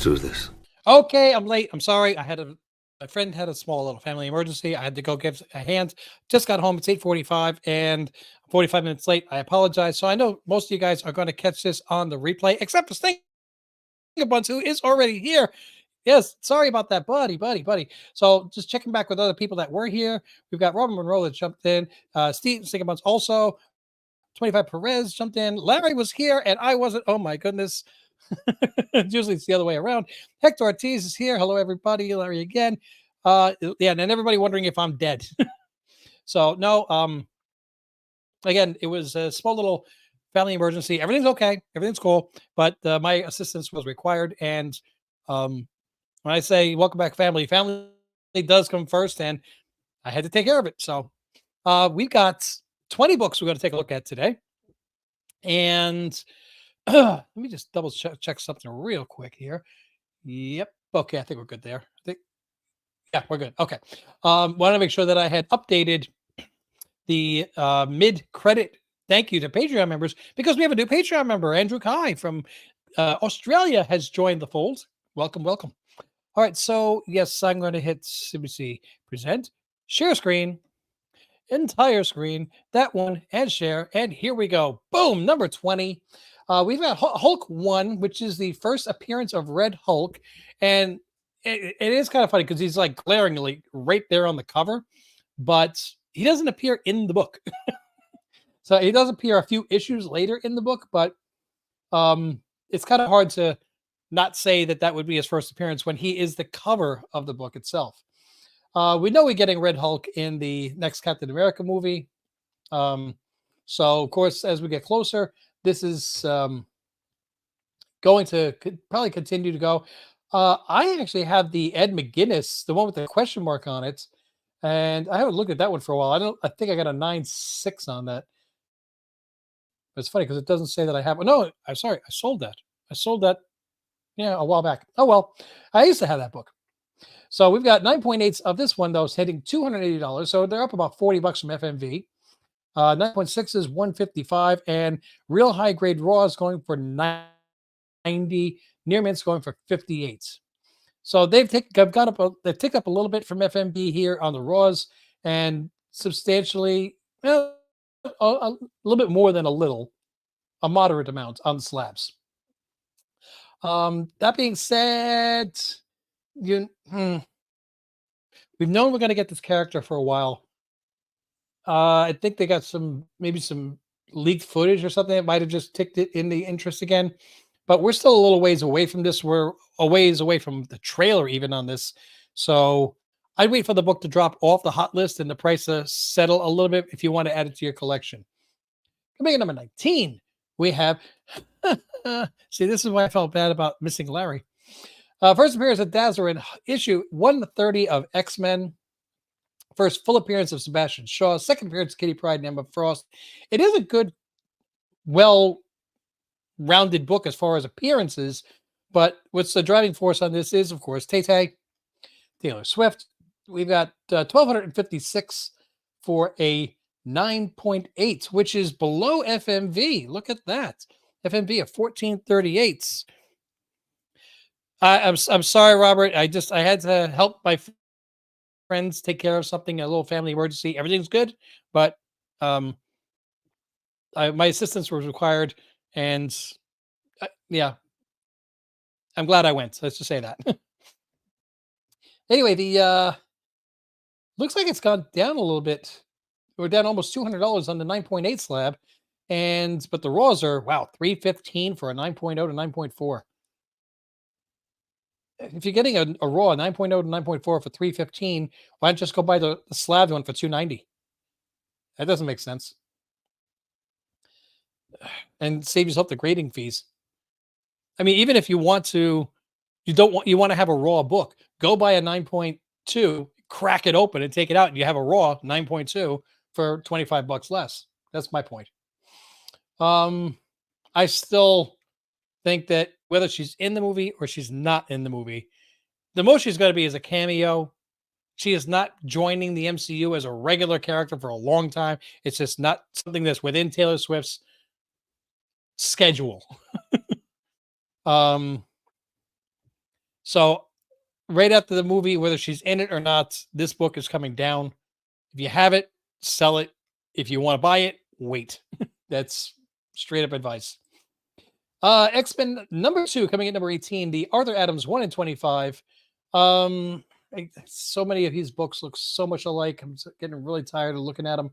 do this. Okay, I'm late. I'm sorry. My friend had a small little family emergency. I had to go give a hand. Just got home. It's 8:45 and 45 minutes late. I apologize. So I know most of you guys are going to catch this on the replay, except for Stinkabuns, who is already here. Yes, sorry about that, buddy. So just checking back with other people that were here. We've got Robin Monroe that jumped in. Steve Stinkabuns also. 25 Perez jumped in. Larry was here and I wasn't. Oh my goodness. Usually it's the other way around. Hector Ortiz is here. Hello, everybody. Larry again. Yeah, and everybody wondering if I'm dead. So no, again, it was a small little family emergency. Everything's okay. Everything's cool. But my assistance was required. And when I say welcome back, family does come first, and I had to take care of it. So we've got 20 books we're going to take a look at today. And let me just double check something real quick here. Yep. Okay, I think we're good there. Yeah, we're good. Okay. Want to make sure that I had updated the mid-credit thank you to Patreon members, because we have a new Patreon member. Andrew Kai from Australia has joined the fold. Welcome. All right, so yes, I'm going to hit, let me see, present, share screen, entire screen, that one, and share. And here we go. Boom, number 20. We've got Hulk 1, which is the first appearance of Red Hulk. And it is kind of funny because he's like glaringly right there on the cover, but he doesn't appear in the book. So he does appear a few issues later in the book, but it's kind of hard to not say that would be his first appearance when he is the cover of the book itself. We know we're getting Red Hulk in the next Captain America movie. So, of course, as we get closer, this is going to probably continue to go. I actually have the Ed McGuinness, the one with the question mark on it, and I haven't looked at that one for a while. I think I got a 9.6 on that. But it's funny because it doesn't say that I have. No, I'm sorry, I sold that. Yeah, a while back. Oh well, I used to have that book. So we've got 9.8s of this one, though, is hitting $280. So they're up about $40 from FMV. 9.6 is $155, and real high grade raw is going for $90. Near mint's going for $58. So they've ticked up a little bit from FMV here on the raws, and substantially, a little bit more than a moderate amount on the slabs. That being said, we've known we're going to get this character for a while. I think they got maybe some leaked footage or something that might have just ticked it in the interest again. But we're still a little ways away from this. We're a ways away from the trailer even on this. So I'd wait for the book to drop off the hot list and the price to settle a little bit if you want to add it to your collection. Coming in number 19, we have... See, this is why I felt bad about missing Larry. First appearance of Dazzler in issue 130 of X-Men. First full appearance of Sebastian Shaw. Second appearance of Kitty Pryde and Emma Frost. It is a good, well-rounded book as far as appearances, but what's the driving force on this is, of course, Tay-Tay, Taylor Swift. We've got 1,256 for a 9.8, which is below FMV. Look at that. FMV of 1438. I'm sorry, Robert. I had to help my friends take care of something, a little family emergency. Everything's good, but my assistance was required, and yeah, I'm glad I went. Let's just say that. Anyway, the looks like it's gone down a little bit. We're down almost $200 on the 9.8 slab, but the raws are $315 for a 9.0 to 9.4. If you're getting a raw 9.0 to 9.4 for $315, why don't you just go buy the slab one for $290? That doesn't make sense. And save yourself the grading fees. I mean, even if you want to have a raw book, go buy a 9.2, crack it open and take it out, and you have a raw 9.2 for $25 less. That's my point. I still think that whether she's in the movie or she's not in the movie, the most she's going to be is a cameo. She is not joining the MCU as a regular character for a long time. It's just not something that's within Taylor Swift's schedule. So right after the movie, whether she's in it or not, this book is coming down. If you have it, sell it. If you want to buy it, wait. That's straight up advice. X-Men number 2 coming at number 18, the Arthur Adams 1 in 25. So many of his books look so much alike. I'm getting really tired of looking at them.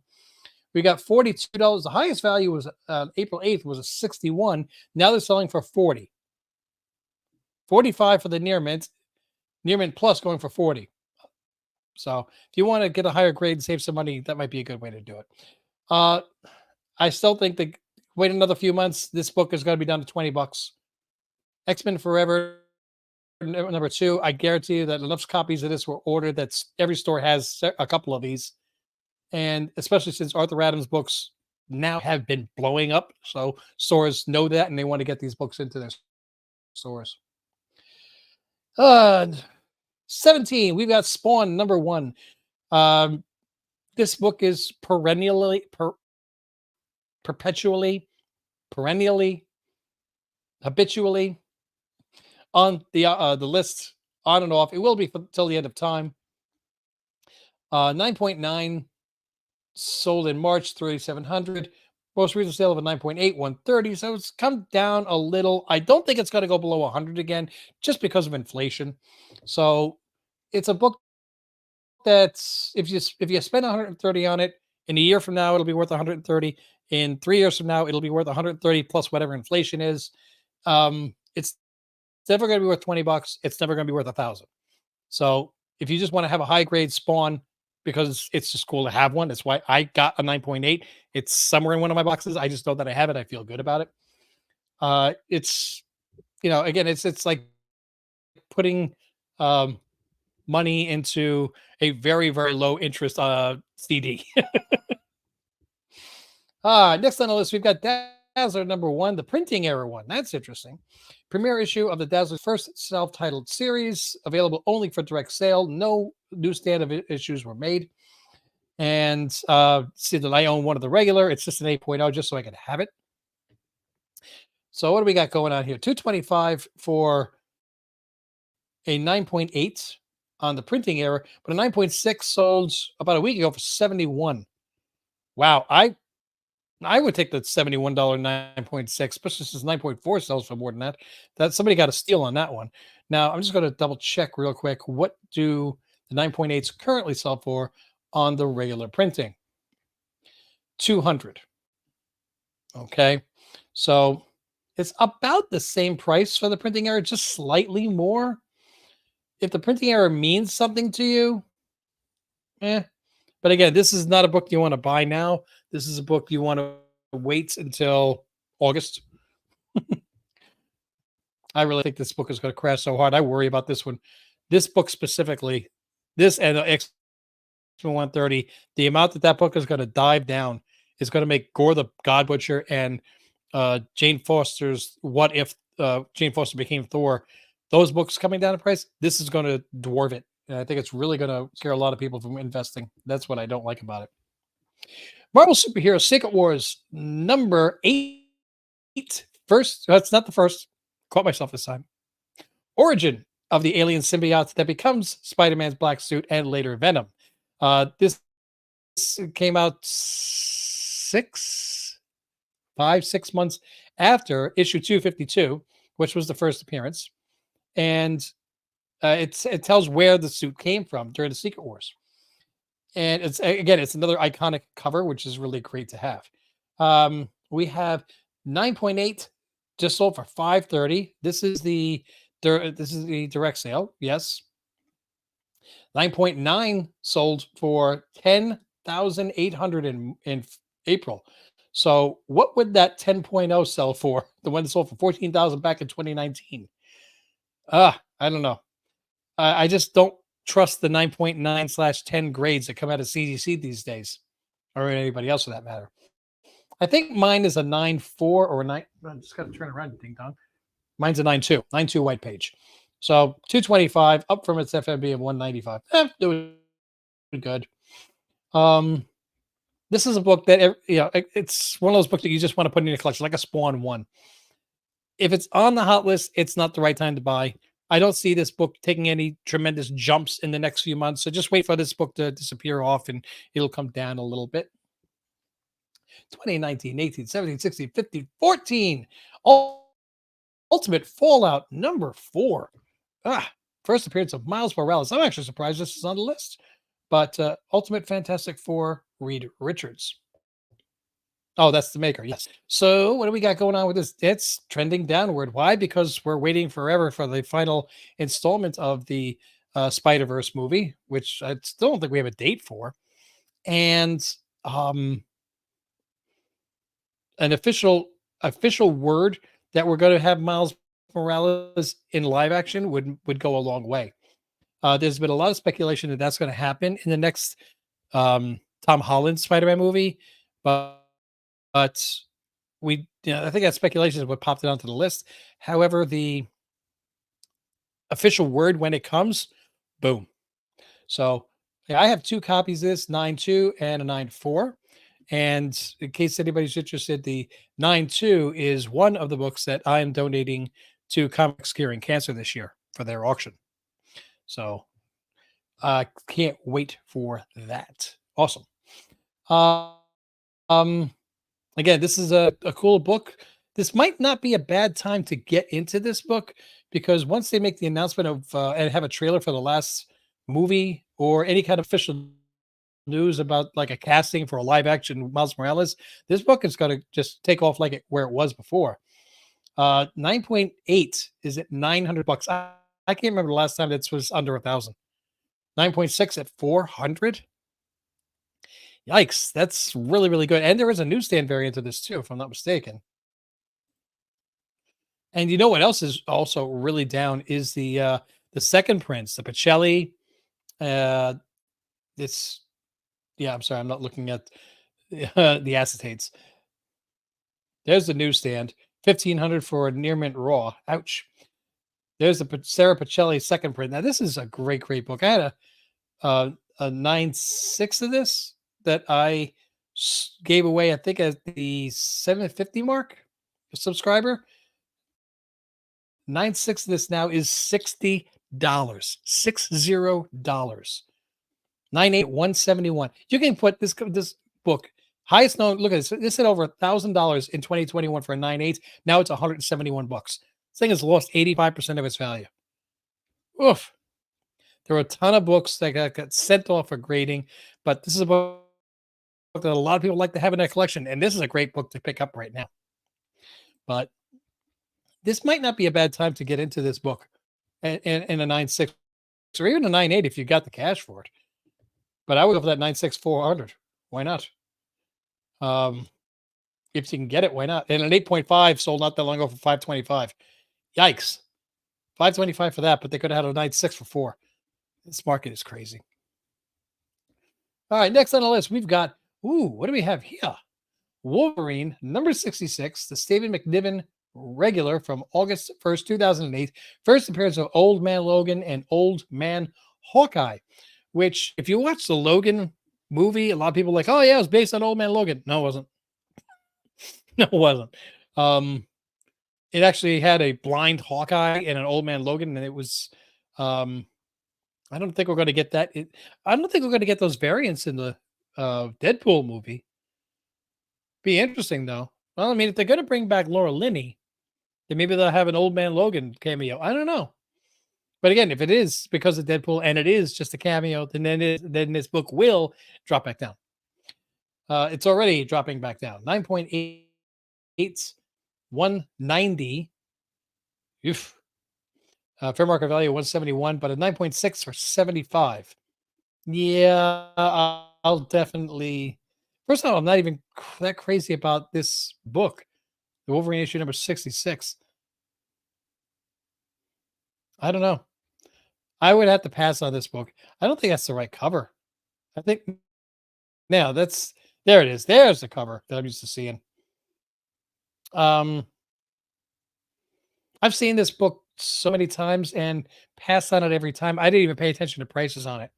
We got $42. The highest value was April 8th was a 61. Now they're selling for 40. 45 for the near mint plus going for 40. So if you want to get a higher grade and save some money, that might be a good way to do it. I still think that wait another few months, this book is going to be down to $20. X-Men Forever number 2. I guarantee you that enough copies of this were ordered. That's every store has a couple of these, and especially since Arthur Adams books now have been blowing up, so stores know that and they want to get these books into their stores. 17. We've got Spawn number 1. This book is perpetually, perennially, habitually on the list, on and off. It will be until the end of time. 9.9 sold in March, 3,700. Most recent sale of a 9.8, 130. So it's come down a little. I don't think it's going to go below 100 again, just because of inflation. So it's a book that's if you spend 130 on it, in a year from now it'll be worth 130. In 3 years from now it'll be worth 130 plus whatever inflation is. It's never going to be worth $20. It's never going to be worth 1,000. So if you just want to have a high grade Spawn because it's just cool to have one, that's why I got a 9.8. It's somewhere in one of my boxes. I just know that I have it. I feel good about it. It's again, it's like putting money into a very, very low interest CD. Next on the list, we've got Dazzler number 1, the printing error one. That's interesting. Premiere issue of the Dazzler's first self-titled series, available only for direct sale. No newsstand of issues were made. And see that I own one of the regular. It's just an 8.0 just so I can have it. So what do we got going on here? $225 for a 9.8 on the printing error, but a 9.6 sold about a week ago for $71. Wow, I would take the $71 9.6, especially since 9.4 sells for more than that. That somebody got a steal on that one. Now I'm just going to double check real quick. What do the 9.8s currently sell for on the regular printing? 200. Okay, so it's about the same price for the printing error, just slightly more. If the printing error means something to you, but again, this is not a book you want to buy now. This is a book you want to wait until August. I really think this book is going to crash so hard. I worry about this one. This book specifically, this and X 130, the amount that book is going to dive down is going to make Gore the God Butcher and Jane Foster's What If Jane Foster Became Thor, those books coming down in price, this is going to dwarf it. And I think it's really going to scare a lot of people from investing. That's what I don't like about it. Marvel Superhero Secret Wars number 8. First, that's not the first. Caught myself this time. Origin of the alien symbiote that becomes Spider-Man's black suit and later Venom. This came out 6 months after issue 252, which was the first appearance. And it tells where the suit came from during the Secret Wars. And it's another iconic cover, which is really great to have. We have 9.8 just sold for $530. This is the direct sale. Yes. 9.9 sold for $10,800 in April. So what would that 10.0 sell for? The one that sold for $14,000 back in 2019. I don't know. I just don't trust the 9.9/10 grades that come out of CDC these days, or anybody else for that matter. I think mine is a 9.4 or a 9. I just got to turn around, ding dong. Mine's a 9.2, 9.2 white page. So 225 up from its FMB of 195. Doing good. This is a book that it's one of those books that you just want to put in your collection, like a Spawn one. If it's on the hot list, it's not the right time to buy. I don't see this book taking any tremendous jumps in the next few months. So just wait for this book to disappear off and it'll come down a little bit. 2019, 18, 17, 16, 15, 14. Ultimate Fallout number 4. Ah, first appearance of Miles Morales. I'm actually surprised this is on the list. But Ultimate Fantastic Four, Reed Richards. Oh, that's the maker. Yes. So, what do we got going on with this? It's trending downward. Why? Because we're waiting forever for the final installment of the Spider Verse movie, which I still don't think we have a date for, and um, an official word that we're going to have Miles Morales in live action would go a long way. There's been a lot of speculation that that's going to happen in the next Tom Holland Spider-Man movie, but I think that speculation is what popped it onto the list. However, the official word when it comes, boom. So yeah, I have two copies of this 9.2 and a 9.4. And in case anybody's interested, the 9.2 is one of the books that I am donating to Comics Curing Cancer this year for their auction. So I can't wait for that. Awesome. Uh, um, Again, this is a cool book. This might not be a bad time to get into this book because once they make the announcement of and have a trailer for the last movie or any kind of official news about like a casting for a live action Miles Morales, this book is going to just take off like where it was before. 9.8 is at $900. I can't remember the last time this was under 1,000. 9.6 at 400. Yikes, that's really, really good. And there is a newsstand variant of this too, if I'm not mistaken. And you know what else is also really down is the second prints, the Pacelli. Uh, it's yeah, I'm sorry, I'm not looking at the acetates. There's the newsstand, 1,500 for a near mint raw. Ouch. There's the Sarah Pacelli second print. Now this is a great, great book. I had a 9.6 of this that I gave away, I think, at the 750 mark a subscriber. 9.6 of this now is $60. $60. 9.8 171. You can put this book highest known. Look at this. This hit over $1,000 in 2021 for a 9.8. Now it's 171 bucks. This thing has lost 85% of its value. Oof. There are a ton of books that got sent off for grading, but this is a book that a lot of people like to have in their collection, and this is a great book to pick up right now. But this might not be a bad time to get into this book in a 9.6 or even a 9.8 if you got the cash for it. But I would go for that 9.6 400. Why not? If you can get it, why not? And an 8.5 sold not that long ago for 525. Yikes. 525 for that, but they could have had a 9.6 for 4. This market is crazy. All right, next on the list, we've got, what do we have here? Wolverine, number 66, the Stephen McNiven regular from August 1st, 2008. First appearance of Old Man Logan and Old Man Hawkeye, which, if you watch the Logan movie, a lot of people are like, oh, yeah, it was based on Old Man Logan. No, it wasn't. No, it wasn't. It actually had a blind Hawkeye and an Old Man Logan, and it was I don't think we're going to get that. I don't think we're going to get those variants in the Deadpool movie. Be interesting though. Well, I mean, if they're going to bring back Laura Linney, then maybe they'll have an Old Man Logan cameo. I don't know. But again, if it is because of Deadpool and it is just a cameo, then this book will drop back down. It's already dropping back down. 9.8, 190. Oof. Fair market value 171, but a 9.6 for 75. Yeah, I'll definitely. First of all, I'm not even that crazy about this book, the Wolverine issue number 66. I don't know. I would have to pass on this book. I don't think that's the right cover. I think now there it is. There's the cover that I'm used to seeing. I've seen this book so many times and passed on it every time. I didn't even pay attention to prices on it.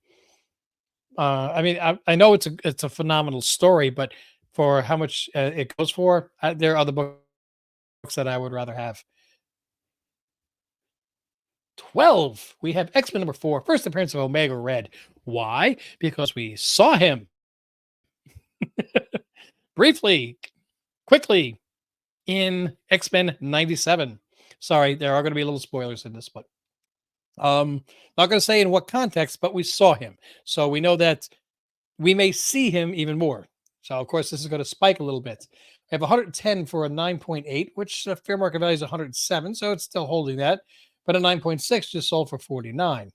I mean, I know it's a phenomenal story, but for how much it goes for, there are other books that I would rather have. 12, we have X-Men number 4, first appearance of Omega Red. Why? Because we saw him briefly, quickly in X-Men 97. Sorry, there are going to be little spoilers in this, but not going to say in what context, but we saw him. So we know that we may see him even more. So, of course, this is going to spike a little bit. I have 110 for a 9.8, which the fair market value is 107, so it's still holding that. But a 9.6 just sold for 49.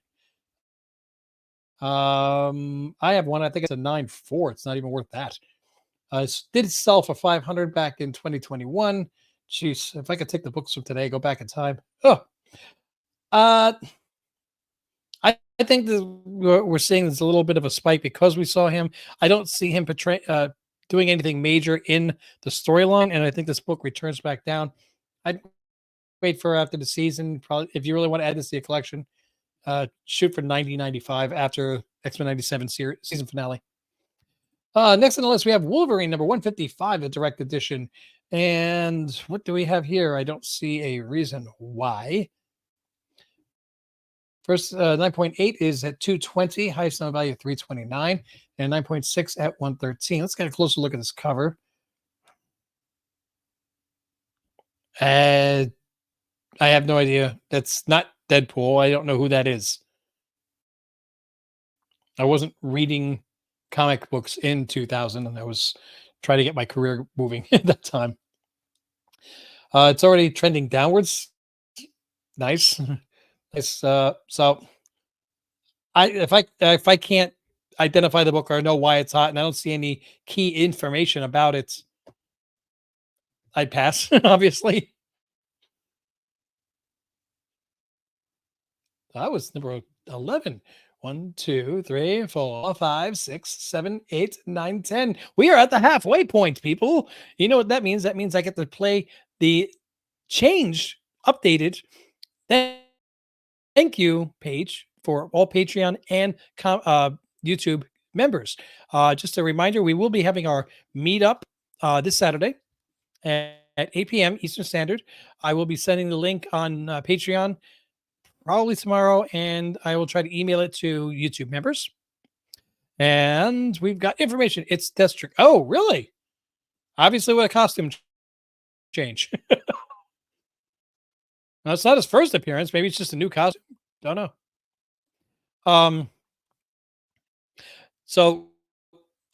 I have one, I think it's a 9.4. It's not even worth that. It did sell for 500 back in 2021. Jeez, if I could take the books from today, go back in time. Oh, I think that we're seeing there's a little bit of a spike because we saw him. I don't see him doing anything major in the storyline, and I think this book returns back down. I'd wait for after the season. Probably, if you really want to add this to your collection, shoot for 90.95 after X-Men 97 season finale. Next on the list, we have Wolverine number 155, the direct edition. And what do we have here? I don't see a reason why. First, 9.8 is at 220, highest number value 329, and 9.6 at 113. Let's get a closer look at this cover. I have no idea. That's not Deadpool. I don't know who that is. I wasn't reading comic books in 2000, and I was trying to get my career moving at that time. It's already trending downwards. Nice. Nice. So if I can't identify the book or know why it's hot and I don't see any key information about it, I'd pass, obviously. That was number 11. 1, 2, 3, 4, 5, 6, 7, 8, 9, 10. We are at the halfway point, people. You know what that means? That means I get to play the changed, updated thank you page for all Patreon and YouTube members. Just a reminder, we will be having our meetup this Saturday at 8 p.m. Eastern Standard. I will be sending the link on Patreon probably tomorrow, and I will try to email it to YouTube members. And we've got information. It's District. Oh, really? Obviously, with a costume change. Now, it's not his first appearance. Maybe it's just a new costume. Don't know. So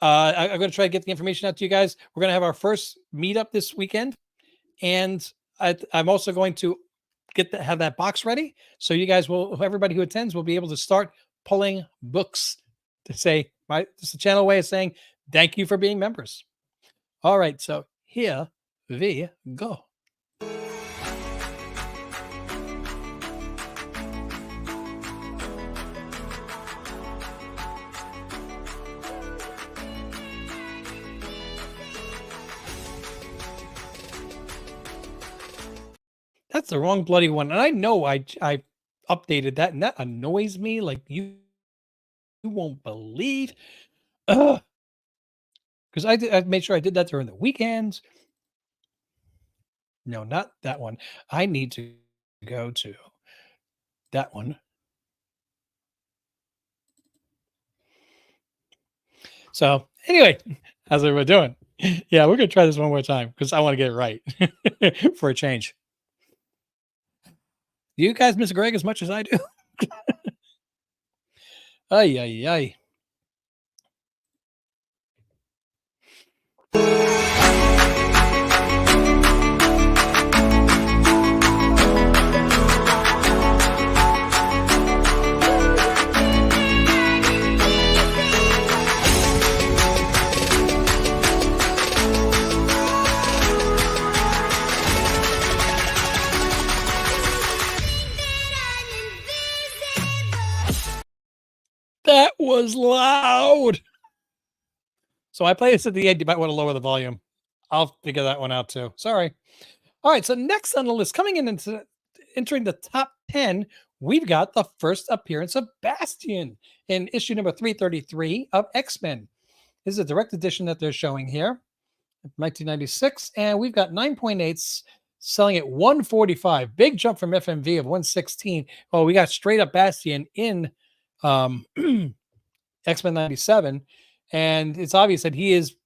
I'm going to try to get the information out to you guys. We're going to have our first meetup this weekend, and I'm also going to have that box ready, so you guys will, everybody who attends will be able to start pulling books to say, right, it's a channel way of saying thank you for being members. All right, so here we go. That's the wrong bloody one. And I know I updated that, and that annoys me like you won't believe. Because I made sure I did that during the weekends. No, not that one. I need to go to that one. So anyway, how's everyone doing? Yeah, we're gonna try this one more time because I want to get it right for a change. Do you guys miss Greg as much as I do? Ay, ay, ay. That was loud. So I play this at the end. You might want to lower the volume. I'll figure that one out too. Sorry. All right. So next on the list, coming in into entering the top 10, we've got the first appearance of Bastion in issue number 333 of X-Men. This is a direct edition that they're showing here, 1996, and we've got 9.8s selling at 145. Big jump from FMV of 116. Oh, we got straight up Bastion in um, X-Men 97. And it's obvious that he is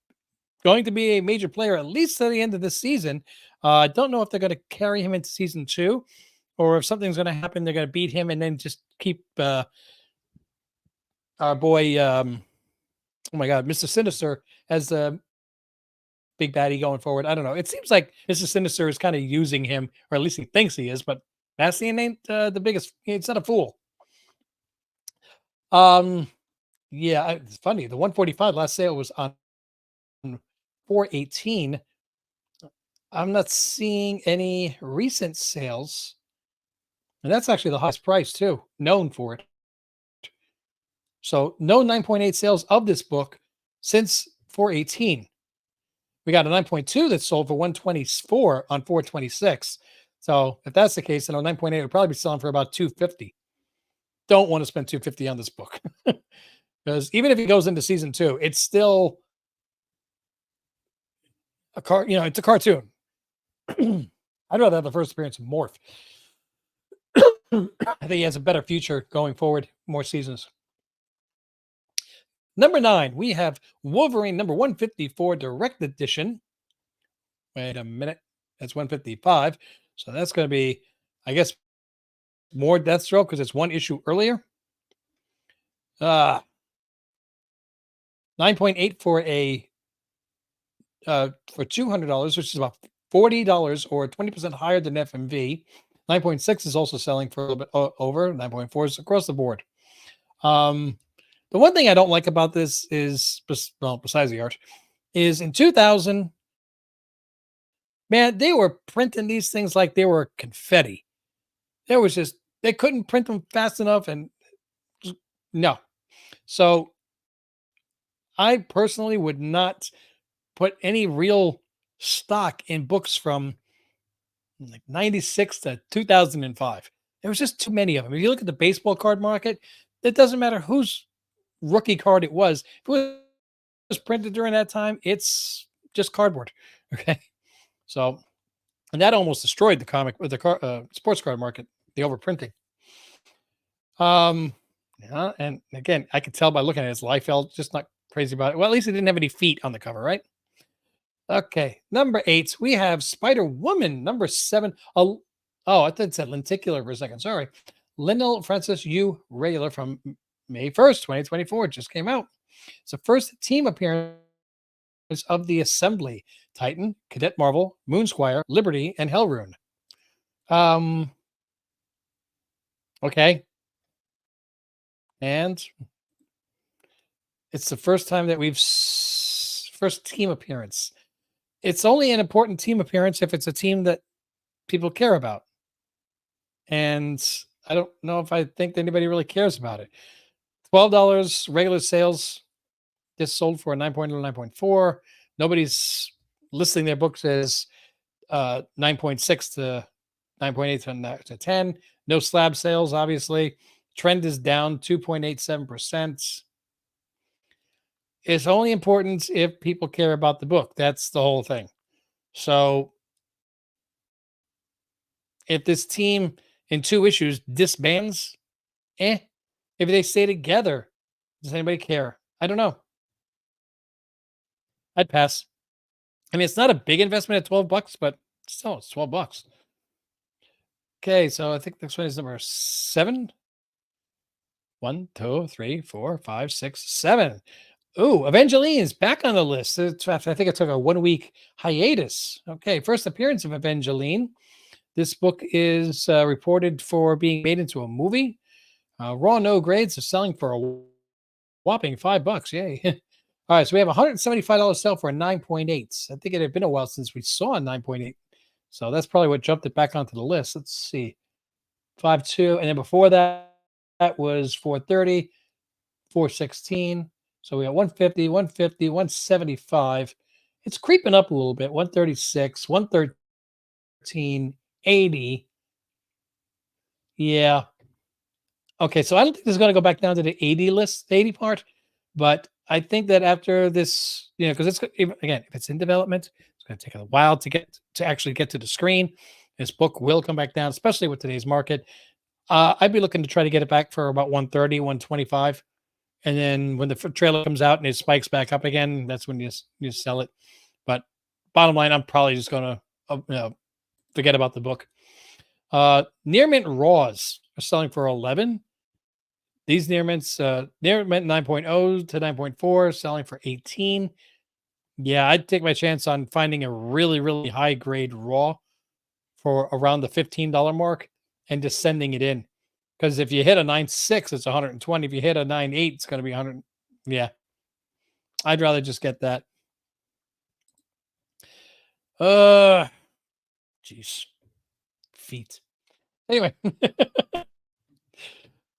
going to be a major player at least to the end of this season. I don't know if they're going to carry him into season 2 or if something's going to happen. They're going to beat him and then just keep our boy, oh my God, Mr. Sinister as the big baddie going forward. I don't know. It seems like Mr. Sinister is kind of using him, or at least he thinks he is, but Bastion ain't the biggest. It's not a fool. Um, yeah, it's funny. The 145 last sale was on 418. I'm not seeing any recent sales, and that's actually the highest price too, known for it. So no 9.8 sales of this book since 418. We got a 9.2 that sold for 124 on 426. So if that's the case, then a 9.8 would probably be selling for about 250. Don't want to spend 250 on this book because even if it goes into season 2, it's still a car. You know, it's a cartoon. I'd rather have the first appearance of Morph. I think he has a better future going forward, more seasons. Number 9, we have Wolverine number 154 Direct Edition. Wait a minute. That's 155. So that's going to be, I guess, more Deathstroke because it's one issue earlier. 9.8 for a for $200, which is about $40 or 20% higher than FMV. 9.6 is also selling for a little bit over. 9.4 is across the board. The one thing I don't like about this is, well, besides the art, is in 2000, man, they were printing these things like they were confetti. There was just, they couldn't print them fast enough. And no. So I personally would not put any real stock in books from like 96 to 2005. There was just too many of them. If you look at the baseball card market, it doesn't matter whose rookie card it was. If it was printed during that time, it's just cardboard. Okay. So, and that almost destroyed the comic, the sports card market, the overprinting. Yeah, and again, I could tell by looking at his Liefeld, just not crazy about it. Well, at least he didn't have any feet on the cover, right? Okay, number 8, we have Spider Woman. Number 7. Oh, I thought it said lenticular for a second. Sorry, Lindell Francis U. Regular from May 1st, 2024. Just came out. It's the first team appearance of the Assembly: Titan, Cadet Marvel, Moonsquire, Liberty, and Hellrune. Okay. And it's the first time that we've first team appearance. It's only an important team appearance if it's a team that people care about. And I don't know if I think anybody really cares about it. $12 regular sales. This sold for a 9.0 to 9.4. Nobody's listing their books as 9.6 to 9.8 to 10. No slab sales, obviously. Trend is down 2.87%. It's only important if people care about the book. That's the whole thing. So if this team in 2 issues disbands, if they stay together, does anybody care? I don't know. I'd pass. I mean, it's not a big investment at $12, but still, it's $12. Okay, so I think this one is number 7. 1, 2, 3, 4, 5, 6, 7. Ooh, Evangeline's back on the list. I think it took a 1-week hiatus. Okay, first appearance of Evangeline. This book is reported for being made into a movie. Raw no grades are selling for a whopping $5. Yay. All right, so we have $175 sale for a 9.8. I think it had been a while since we saw a 9.8. So that's probably what jumped it back onto the list. Let's see. 5.2. And then before that was 4.30, 4.16. So we got 150, 150, 175. It's creeping up a little bit. 136, 113, 80. Yeah. Okay, so I don't think this is going to go back down to the 80 list, the 80 part. But I think that after this, because it's, again, if it's in development, it's It's going to take a while to actually get to the screen. This book will come back down, especially with today's market. I'd be looking to try to get it back for about 130, 125. And then when the trailer comes out and it spikes back up again, that's when you sell it. But bottom line, I'm probably just going to forget about the book. Near mint raws are selling for 11. These near mints, near mint 9.0 to 9.4, selling for 18. Yeah, I'd take my chance on finding a really, really high grade raw for around the $15 mark and just sending it in. Because if you hit a 9.6, it's 120. If you hit a 9.8, it's going to be 100. Yeah, I'd rather just get that. Jeez, feet. Anyway,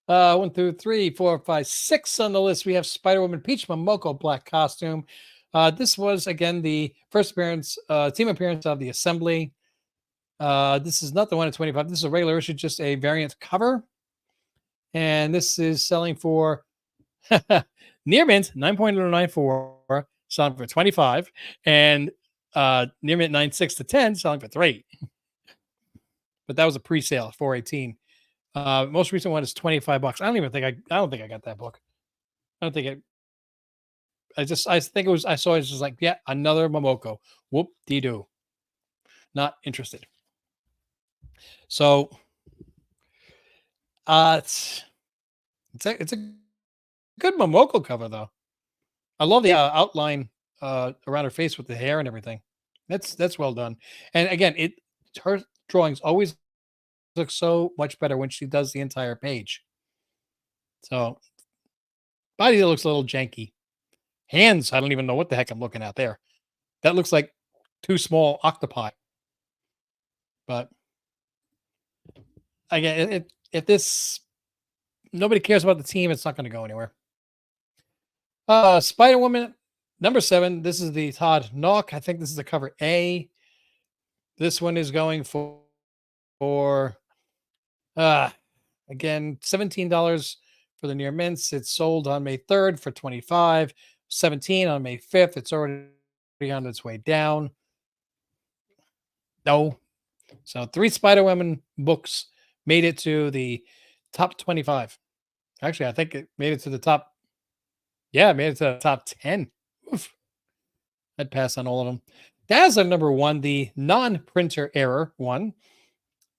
1, 2, 3, 4, 5, 6 on the list. We have Spider-Woman Peach Momoko black costume. This was again the first appearance, team appearance of the Assembly. This is not the one at 25. This is a regular issue, just a variant cover. And this is selling for near mint 9.094, selling for 25, and near mint 9.6 to 10, selling for 3. But that was a pre-sale, 418. Most recent one is $25. I don't think I got that book. I don't think it. I think it was. I saw it just like, yeah, another Momoko. Whoop de doo. Not interested. So, it's a good Momoko cover though. I love the outline around her face with the hair and everything. That's well done. And again, her drawings always look so much better when she does the entire page. So body looks a little janky. Hands, I don't even know what the heck I'm looking at there. That looks like 2 small octopi. But again, if this nobody cares about the team, it's not going to go anywhere. Spider-Woman number 7. This is the Todd Knock. I think this is the cover A. This one is going for again $17 for the near mints. It's sold on May 3rd for 25, 17 on May 5th. It's already on its way down. No. So 3 Spider-Woman books made it to the top 25. Actually, I think it made it to the top. Yeah, it made it to the top 10. Oof. I'd pass on all of them. Dazzler number 1, the non-printer error one.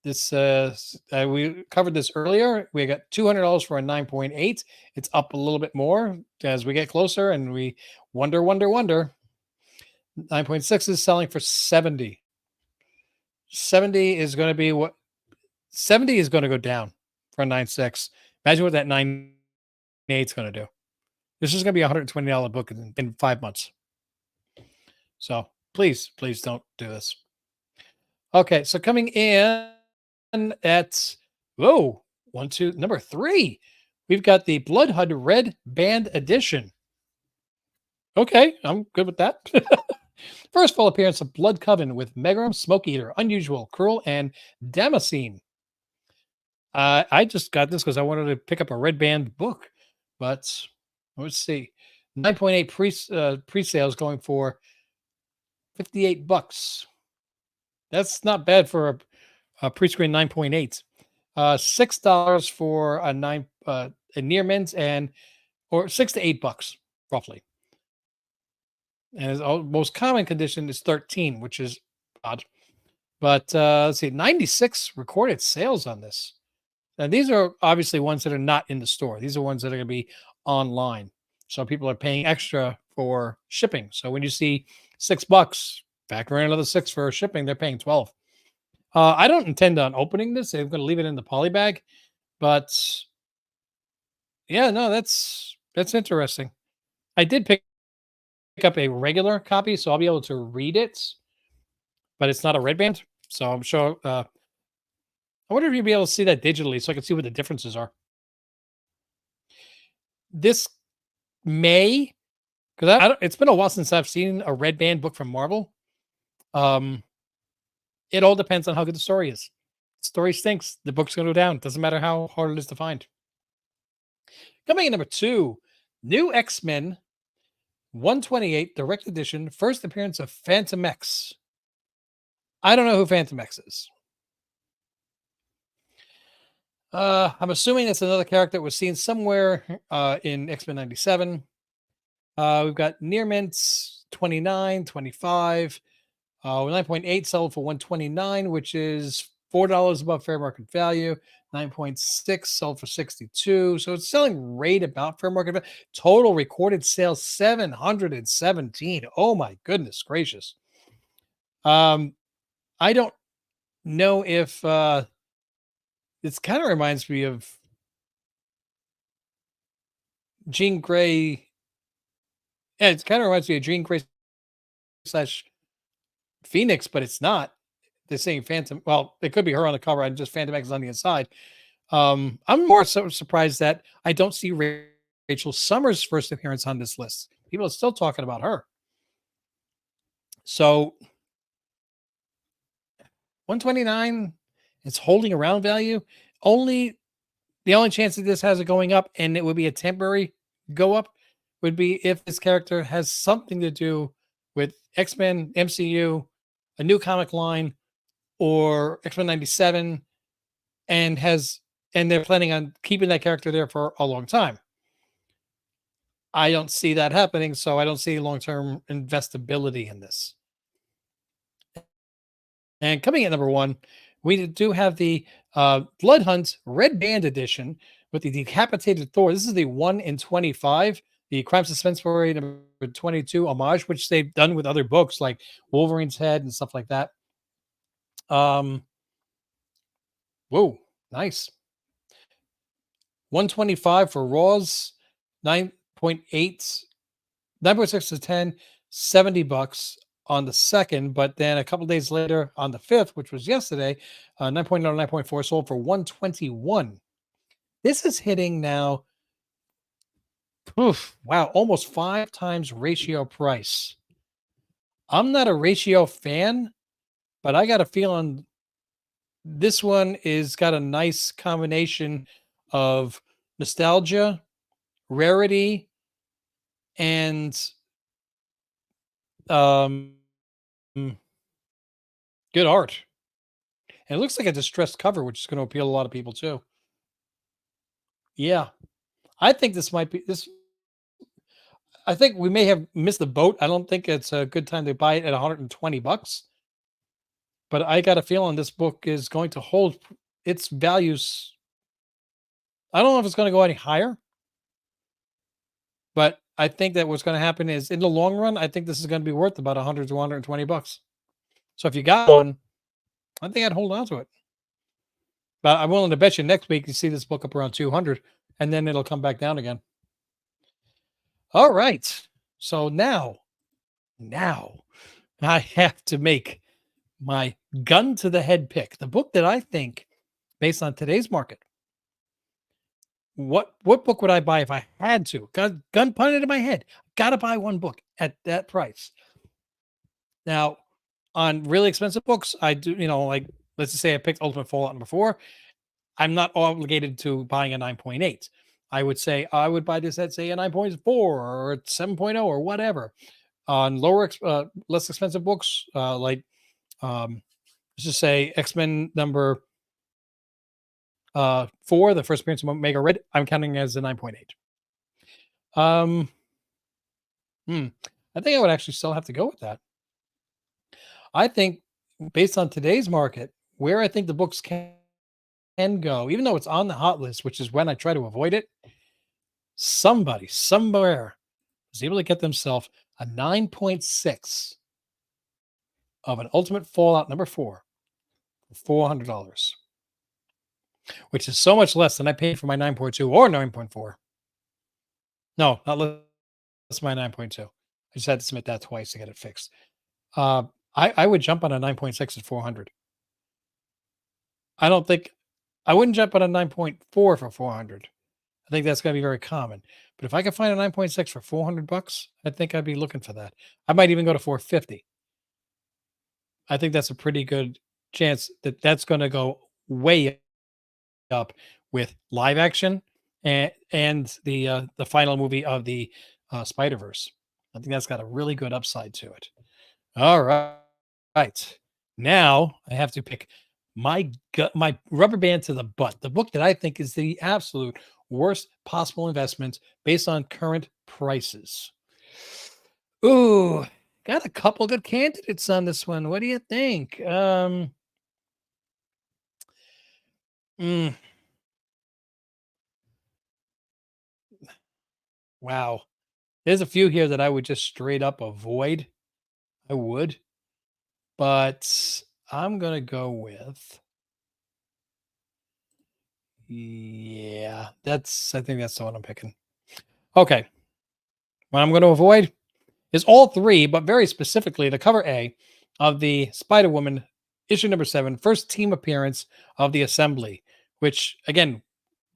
This we covered this earlier. We got $200 for a 9.8. It's up a little bit more as we get closer, and we wonder. 9.6 is selling for 70. 70 is going to be what 70 is going to go down for a 9.6. Imagine what that 9.8 is going to do. This is going to be a $120 book in 5 months. So please don't do this. Okay, so coming in at number 3, we've got the Bloodhood Red Band Edition. Okay, I'm good with that. First full appearance of Blood Coven with Megrim, Smoke Eater, Unusual, Cruel, and Damascene. I just got this because I wanted to pick up a Red Band book, but let's see. 9.8 pre-sales going for $58. That's not bad for a pre-screen 9.8. $6 for a near mint or $6 to $8 roughly. And his most common condition is 13, which is odd. But let's see, 96 recorded sales on this. And these are obviously ones that are not in the store. These are ones that are going to be online. So people are paying extra for shipping. So when you see $6, factor in another 6 for shipping, they're paying 12. I don't intend on opening this. I'm going to leave it in the poly bag. But yeah, no, that's interesting. I did pick up a regular copy, so I'll be able to read it, but it's not a red band. So I'm sure. I wonder if you'll be able to see that digitally, so I can see what the differences are. This may, because it's been a while since I've seen a red band book from Marvel. It all depends on how good the story is. The story stinks. The book's going to go down. Doesn't matter how hard it is to find. Coming in number 2, New X-Men 128, direct edition, first appearance of Phantom X. I don't know who Phantom X is. I'm assuming it's another character that was seen somewhere in X-Men 97. We've got near mints 29, 25. 9.8 sold for 129, which is $4 above fair market value. 9.6 sold for 62. So it's selling right about fair market value. Total recorded sales 717. Oh my goodness gracious. Um, I don't know if this kind of reminds me of Jean Grey. Yeah, it kind of reminds me of Jean Grey slash Phoenix, but it's not. They're saying Phantom. Well, it could be her on the cover and just Phantom X is on the inside. I'm more so surprised that I don't see Rachel Summers' first appearance on this list. People are still talking about her. So 129, it's holding around value. The only chance that this has it going up, and it would be a temporary go up, would be if this character has something to do with X-Men, MCU, a new comic line, or X-Men 97, and they're planning on keeping that character there for a long time. I don't see that happening, so I don't see long-term investability in this. And coming at number one, we do have the Blood Hunt Red Band Edition with the Decapitated Thor. This is the 1 in 25, the Crime Suspense Story number 22 homage, which they've done with other books like Wolverine's Head and stuff like that. Whoa, nice. 125 for Raws, 9.8, 9.6 to 10, $70 on the second, but then a couple days later on the 5th, which was yesterday, 9.0 to 9.4 sold for 121. This is hitting now, wow, almost 5 times ratio price. I'm not a ratio fan, but I got a feeling this one is got a nice combination of nostalgia, rarity, and um good art. And it looks like a distressed cover, which is going to appeal to a lot of people too. Yeah. I think this might be this. I think we may have missed the boat. I don't think it's a good time to buy it at $120, but I got a feeling this book is going to hold its values. I don't know if it's going to go any higher, but I think that what's going to happen is in the long run, I think this is going to be worth about 100 to $120. So if you got one, I think I'd hold on to it. But I'm willing to bet you next week you see this book up around 200 and then it'll come back down again. All right. So now I have to make my gun to the head pick. The book that I think, based on today's market, what book would I buy if I had to? Gun pointed in my head. Gotta buy one book at that price. Now, on really expensive books, I do, like let's just say I picked Ultimate Fallout number 4. I'm not obligated to buying a 9.8. I would say I would buy this at say a 9.4 or a 7.0 or whatever. On less expensive books, like let's just say X-Men number 4, the first appearance of Omega Red, I'm counting as a 9.8. I think I would actually still have to go with that. I think based on today's market, where I think the books can go, even though it's on the hot list, which is when I try to avoid it, somebody somewhere was able to get themselves a 9.6 of an Ultimate Fallout number 4 for $400, which is so much less than I paid for my 9.2 or 9.4. No, not less than my 9.2. I just had to submit that twice to get it fixed. I would jump on a 9.6 at 400. I wouldn't jump on a 9.4 for 400. I think that's going to be very common. But if I could find a 9.6 for $400, I think I'd be looking for that. I might even go to 450. I think that's a pretty good chance that that's going to go way up with live action and the final movie of the Spider-Verse. I think that's got a really good upside to it. All right. Right. Now I have to pick my rubber band to the butt. The book that I think is the absolute worst possible investment based on current prices. Ooh, got a couple good candidates on this one. What do you think? Mm, wow. There's a few here that I would just straight up avoid. I would, but I'm gonna go with yeah. I think that's the one I'm picking. Okay, what I'm going to avoid is all three, but very specifically the cover A of the Spider Woman issue number 7, first team appearance of the Assembly, which again,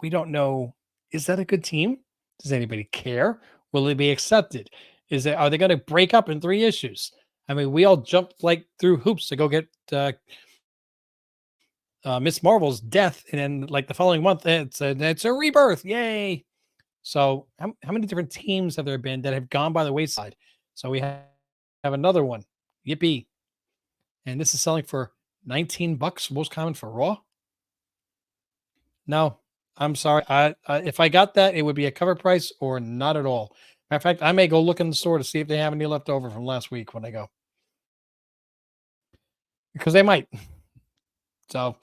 we don't know. Is that a good team? Does anybody care? Will it be accepted? Are they going to break up in 3 issues? I mean, we all jumped like through hoops to go get Miss Marvel's death, and then like the following month, it's a rebirth. Yay! So how many different teams have there been that have gone by the wayside? So we have another one. Yippee. And this is selling for 19 bucks, most common for Raw. No, I'm sorry. If I got that, it would be a cover price or not at all. Matter of fact, I may go look in the store to see if they have any left over from last week when I go. Because they might. So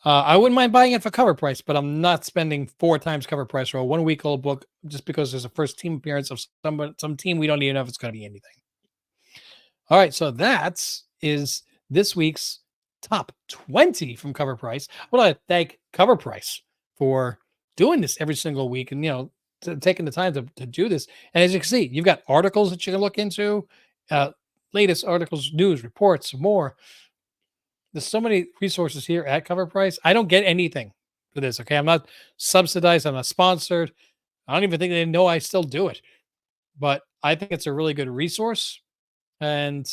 I wouldn't mind buying it for cover price, but I'm not spending 4 times cover price for a 1 week old book just because there's a first team appearance of some team we don't even know if it's going to be anything. All right, so that is this week's top 20 from Cover Price. I want to thank Cover Price for doing this every single week and taking the time to do this. And as you can see, you've got articles that you can look into, latest articles, news, reports, more. There's so many resources here at Cover Price. I don't get anything for this. Okay, I'm not subsidized. I'm not sponsored. I don't even think they know I still do it, but I think it's a really good resource. And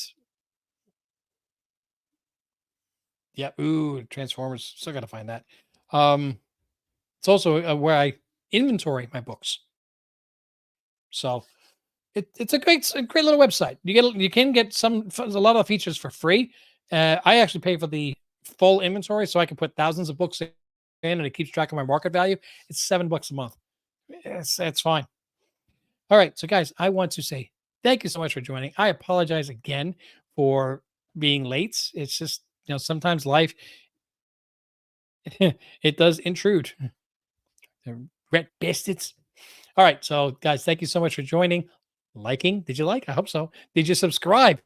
yeah, ooh, Transformers. Still got to find that. It's also where I inventory my books. So it's a great little website. You can get a lot of features for free. I actually pay for the full inventory, so I can put thousands of books in, and it keeps track of my market value. It's $7 a month. It's fine. All right, so guys, I want to say thank you so much for joining. I apologize again for being late. It's just sometimes life it does intrude. The red bastards. All right. So, guys, thank you so much for joining. Liking. Did you like? I hope so. Did you subscribe?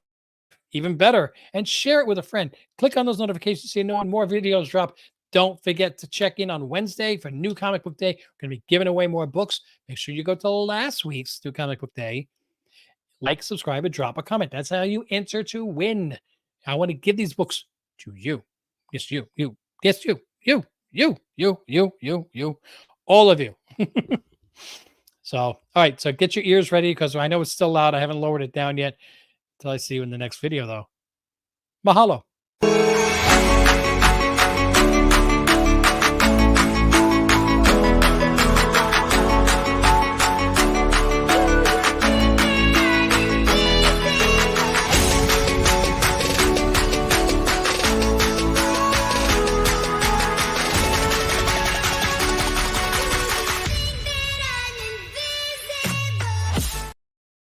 Even better. And share it with a friend. Click on those notifications so you know when more videos drop. Don't forget to check in on Wednesday for New Comic Book Day. We're going to be giving away more books. Make sure you go to last week's New Comic Book Day. Like, subscribe, and drop a comment. That's how you enter to win. I want to give these books to you. Yes, you. Yes, you. All of you. So, all right. So get your ears ready because I know it's still loud. I haven't lowered it down yet until I see you in the next video, though. Mahalo.